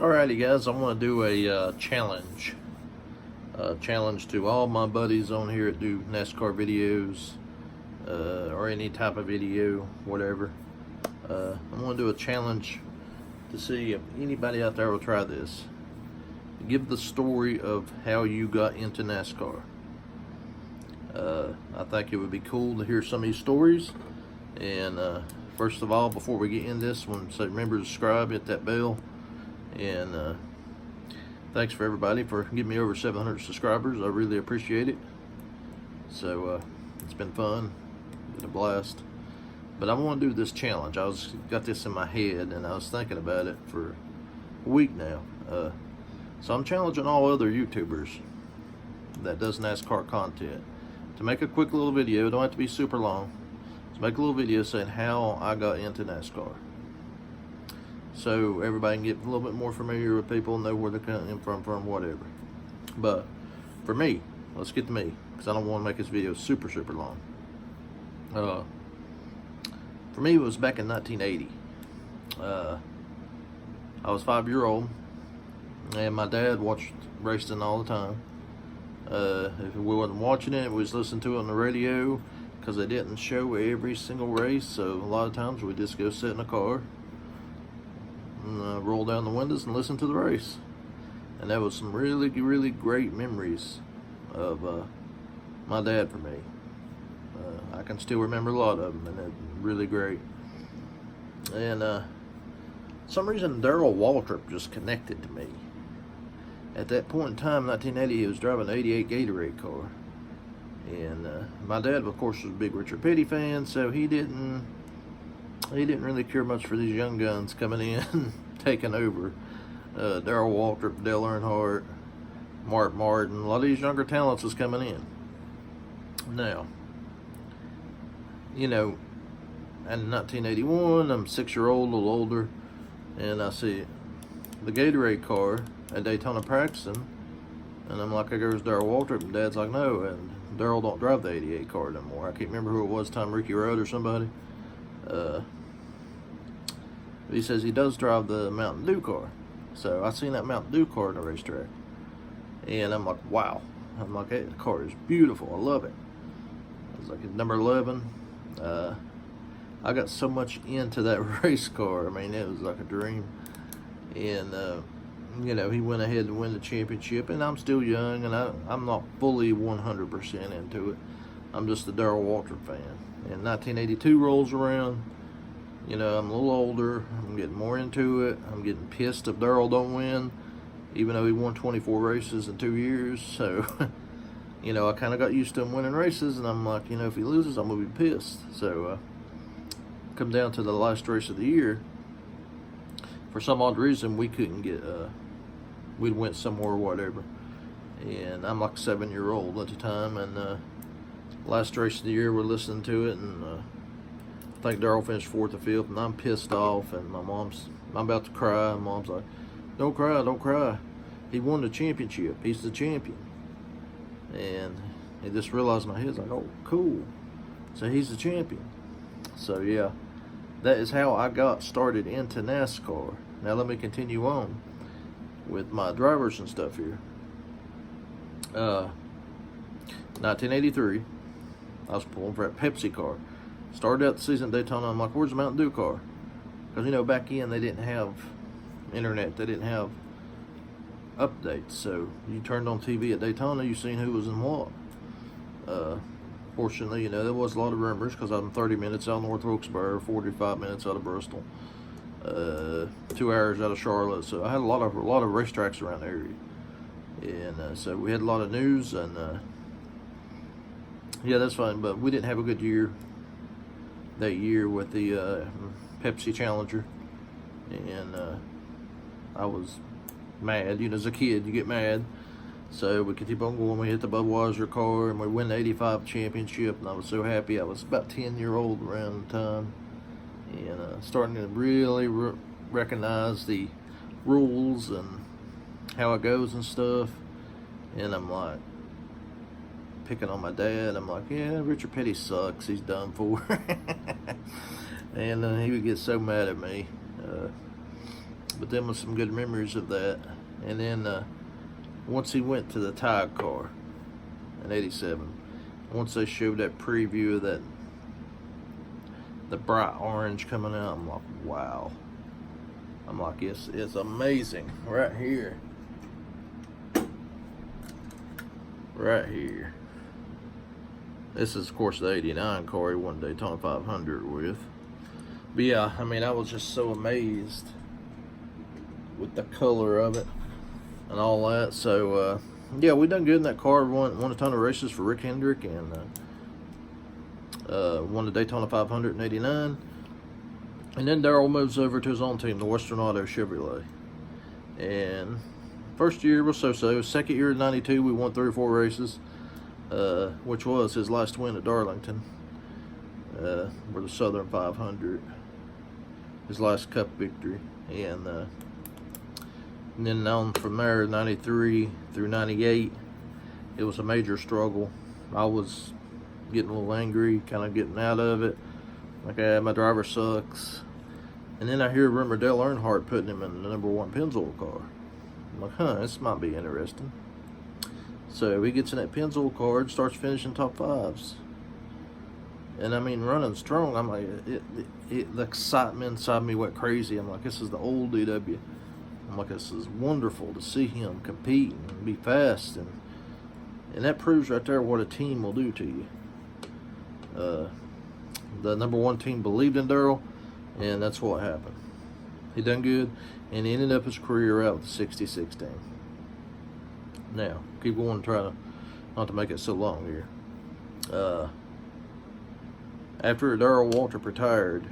Alrighty guys, I want to do a challenge. Challenge to all my buddies on here that do NASCAR videos or any type of video, whatever. I want to do a challenge to see if anybody out there will try this. Give the story of how you got into NASCAR. I think it would be cool to hear some of these stories. And first of all, before we get in this one, so remember to subscribe, hit that bell. And thanks for everybody for giving me over 700 subscribers. I really appreciate it. So it's been fun, been a blast. But I want to do this challenge. Got this in my head and I was thinking about it for a week now. So I'm challenging all other YouTubers that does NASCAR content to make a quick little video. It don't have to be super long. Just make a little video saying how I got into NASCAR, so everybody can get a little bit more familiar with people, know where they're coming from, whatever. But for me, let's get to me, because I don't want to make this video super long. For me, it was back in 1980. I was 5-year-old, and my dad watched racing all the time. If we wasn't watching it, we was listening to it on the radio, because they didn't show every single race. So a lot of times we just go sit in a car and roll down the windows and listen to the race. And that was some really great memories of my dad for me. I can still remember a lot of them, and they're really great. And some reason Darrell Waltrip just connected to me. At that point in time, 1980, he was driving an 88 Gatorade car. And my dad, of course, was a big Richard Petty fan, so he didn't really care much for these young guns coming in, taking over. Darrell Waltrip, Dale Earnhardt, Mark Martin, a lot of these younger talents was coming in. Now, you know, in 1981, I'm 6-year-old, a little older, and I see the Gatorade car at Daytona practicing, and I'm like, there goes Darrell Waltrip, and Dad's like, no, and Darrell don't drive the 88 car anymore. I can't remember who it was, Tom Ricky Rudd or somebody. He says he does drive the Mountain Dew car. So I seen that Mountain Dew car in the racetrack, and I'm like, wow. I'm like, hey, the car is beautiful. I love it. It's like number 11. I got so much into that race car. I mean, it was like a dream. And you know, he went ahead to win the championship, and I'm still young, and I'm not fully 100% into it. I'm just a Darrell Waltrip fan. And 1982 rolls around. You know, I'm a little older. I'm getting more into it. I'm getting pissed if Darrell don't win, even though he won 24 races in 2 years. So, you know, I kind of got used to him winning races, and I'm like, you know, if he loses, I'm going to be pissed. So, come down to the last race of the year. For some odd reason, we couldn't get, we went somewhere or whatever. And I'm like a 7-year-old at the time, and last race of the year, we're listening to it, and I think Darrell finished 4th or 5th, and I'm pissed off, and I'm about to cry, and Mom's like, don't cry. He won the championship. He's the champion. And it just realized in my head, it's like, oh, cool. So he's the champion. So yeah, that is how I got started into NASCAR. Now let me continue on with my drivers and stuff here. 1983, I was pulling for that Pepsi car. Started out the season at Daytona. I'm like, where's the Mountain Dew car? Because, you know, back then they didn't have internet. They didn't have updates. So you turned on TV at Daytona, you seen who was in what. Fortunately, you know, there was a lot of rumors, because I'm 30 minutes out of North Wilkesboro, 45 minutes out of Bristol, 2 hours out of Charlotte. So I had a lot of racetracks around the area. And so we had a lot of news, and yeah, that's fine. But we didn't have a good year that year with the Pepsi Challenger, and I was mad. You know, as a kid, you get mad. So we could keep on going. We hit the Budweiser car, and we win the 85 championship, and I was so happy. I was about 10-year-old around the time, and starting to really recognize the rules and how it goes and stuff. And I'm like, picking on my dad. I'm like, yeah, Richard Petty sucks. He's done for. And he would get so mad at me. But then with some good memories of that. And then once he went to the Tide car in '87, once they showed that preview of that, the bright orange coming out, I'm like, wow. I'm like, it's amazing right here. Right here. This is, of course, the '89 car he won Daytona 500 with. But yeah, I mean, I was just so amazed with the color of it and all that. So, yeah, we done good in that car. Won a ton of races for Rick Hendrick, and won the Daytona 500 in '89. And then Darrell moves over to his own team, the Western Auto Chevrolet. And first year was so-so. Second year in '92, we won 3 or 4 races, which was his last win at Darlington, for the Southern 500, his last Cup victory. And then on from there, '93 through '98, it was a major struggle. I was getting a little angry, kind of getting out of it. Like, my driver sucks. And then I hear rumor Dale Earnhardt putting him in the #1 Pennzoil car. I'm like, this might be interesting. So he gets in that Pennzoil car and starts finishing top 5s. And I mean, running strong. I'm like, the excitement inside me went crazy. I'm like, this is the old DW. I'm like, this is wonderful to see him compete and be fast. And that proves right there what a team will do to you. The #1 team believed in Darrell, and that's what happened. He done good, and he ended up his career out with 60-16. Now, keep going, try not to make it so long here. After Darrell Waltrip retired,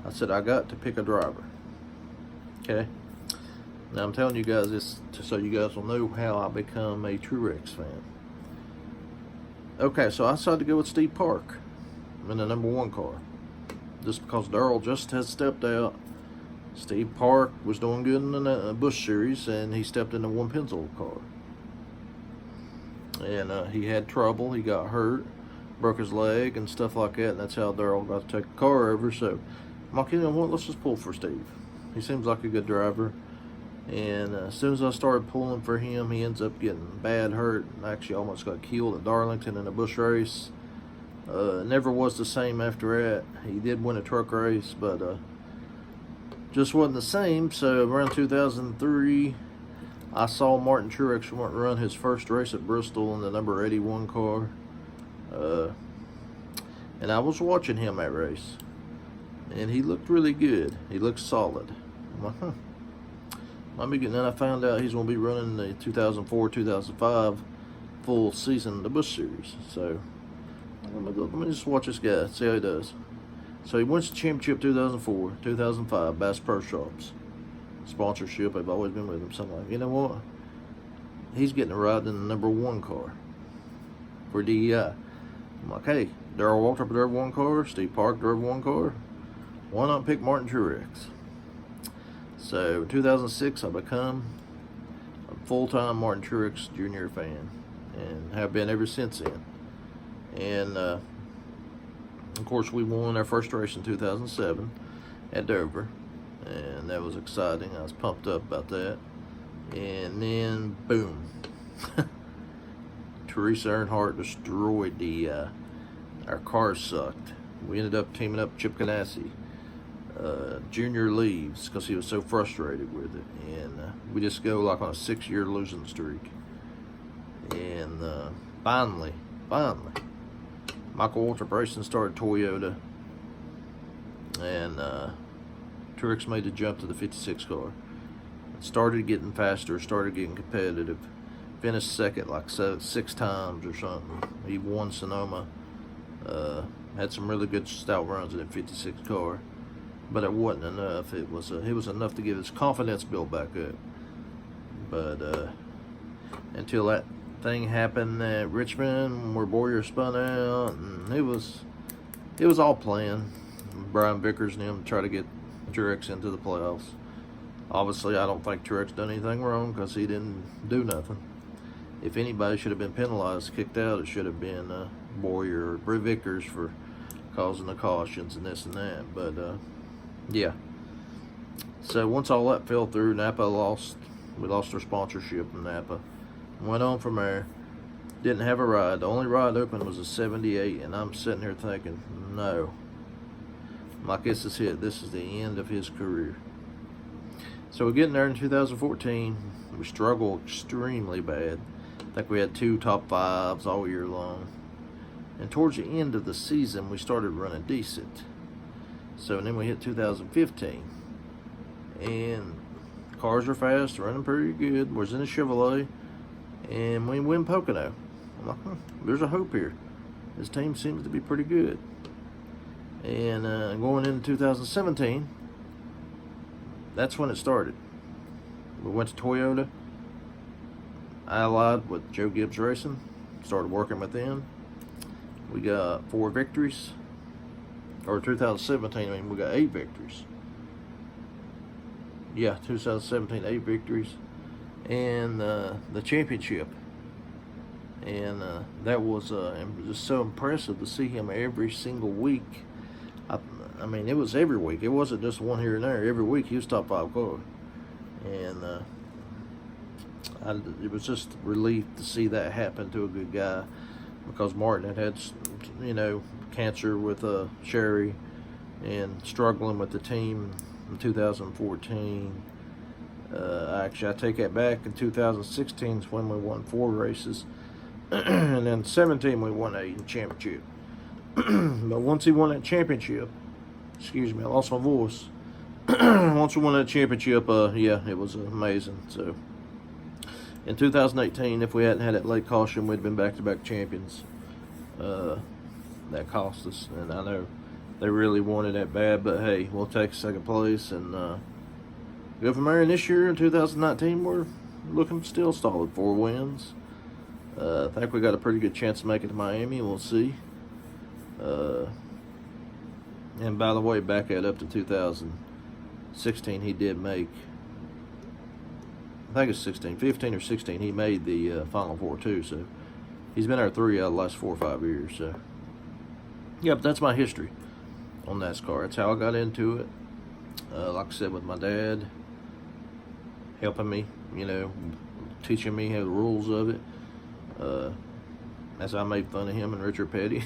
I said, I got to pick a driver. Okay? Now, I'm telling you guys this so you guys will know how I become a Truex fan. Okay, so I decided to go with Steve Park in the #1 car, just because Darrell just has stepped out. Steve Park was doing good in the Busch Series, and he stepped in the 1 Pennzoil car. And he had trouble. He got hurt, broke his leg, and stuff like that, and that's how Darrell got to take the car over. So I'm like, you know what, let's just pull for Steve. He seems like a good driver. And as soon as I started pulling for him, he ends up getting bad hurt. Actually almost got killed at Darlington in a Busch race. Never was the same after that. He did win a truck race, but just wasn't the same. So around 2003, I saw Martin Truex run his first race at Bristol in the number 81 car. And I was watching him that race. And he looked really good. He looked solid. I'm like, and then I found out he's going to be running the 2004-2005 full season of the Busch Series. So let me just watch this guy, see how he does. So he wins the championship 2004, 2005, Bass Pro Shops. Sponsorship, I've always been with him. So I'm like, you know what? He's getting a ride in the #1 car for DEI. I'm like, hey, Darrell Waltrip drove 1 car, Steve Park drove 1 car. Why not pick Martin Truex? So in 2006, I become a full-time Martin Truex Jr. fan, and have been ever since then. And of course, we won our first race in 2007 at Dover, and that was exciting. I was pumped up about that. And then, boom, Teresa Earnhardt destroyed our cars sucked. We ended up teaming up with Chip Ganassi. Junior leaves because he was so frustrated with it, and we just go like on a 6-year losing streak. And finally, Michael Waltrip Racing started Toyota, and Truex made the jump to the 56 car. Started getting faster, started getting competitive. Finished second like 6 times or something. He won Sonoma. Had some really good stout runs in that 56 car. But it wasn't enough. It was enough to get his confidence built back up. But until that thing happened at Richmond, where Boyer spun out, and it was all planned. Brian Vickers and him tried to get Truex into the playoffs. Obviously, I don't think Truex done anything wrong because he didn't do nothing. If anybody should have been penalized, kicked out, it should have been Boyer or Brian Vickers for causing the cautions and this and that. But yeah, So once all that fell through, Napa lost. We lost our sponsorship in Napa. Went on from there. Didn't have a ride. The only ride open was a 78, and I'm sitting here thinking, no. Like, this is it. This is the end of his career. So we're getting there in 2014. We struggled extremely bad. I think we had 2 top 5s all year long. And towards the end of the season, we started running decent. So then we hit 2015. And cars are fast, running pretty good. Was in a Chevrolet. And we win Pocono. I'm like, there's a hope here. This team seems to be pretty good. And going into 2017, that's when it started. We went to Toyota, allied with Joe Gibbs Racing, started working with them. We got 4 victories. Or 2017, we got 8 victories. Yeah, 2017, 8 victories. And the championship. And that was it was just so impressive to see him every single week. I mean, it was every week. It wasn't just one here and there. Every week he was top 5 car. And it was just a relief to see that happen to a good guy, because Martin had cancer with Sherry and struggling with the team in 2014. Actually, I take that back. In 2016 is when we won 4 races. And then 17 we won a championship. But once he won that championship, excuse me, I lost my voice. Once we won that championship, yeah, it was amazing. So in 2018, if we hadn't had that late caution, we'd been back-to-back champions. That cost us, and I know they really wanted that bad, but hey, we'll take 2nd place and go from there. And this year in 2019, we're looking still solid, 4 wins. I think we got a pretty good chance to make it to Miami. We'll see. And by the way, back up to 2016, he did make, I think it's 15 or 16, he made the Final 4 too. So he's been there 3 out of the last 4 or 5 years. So yeah, but that's my history on NASCAR. That's how I got into it. Like I said, with my dad helping me, teaching me how the rules of it. As I made fun of him and Richard Petty,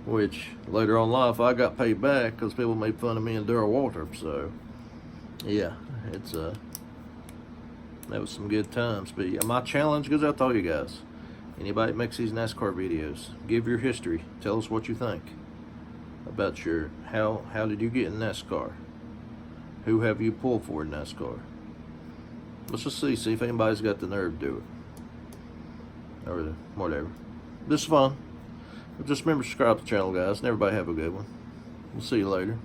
which later on in life I got paid back because people made fun of me and Darrell Waltrip. So yeah, it's that was some good times. But yeah, my challenge goes out to all you guys. Anybody that makes these NASCAR videos, give your history. Tell us what you think about how did you get in NASCAR? Who have you pulled for in NASCAR? Let's just see if anybody's got the nerve to do it. Or whatever. This is fun. Just remember to subscribe to the channel, guys, and everybody have a good one. We'll see you later.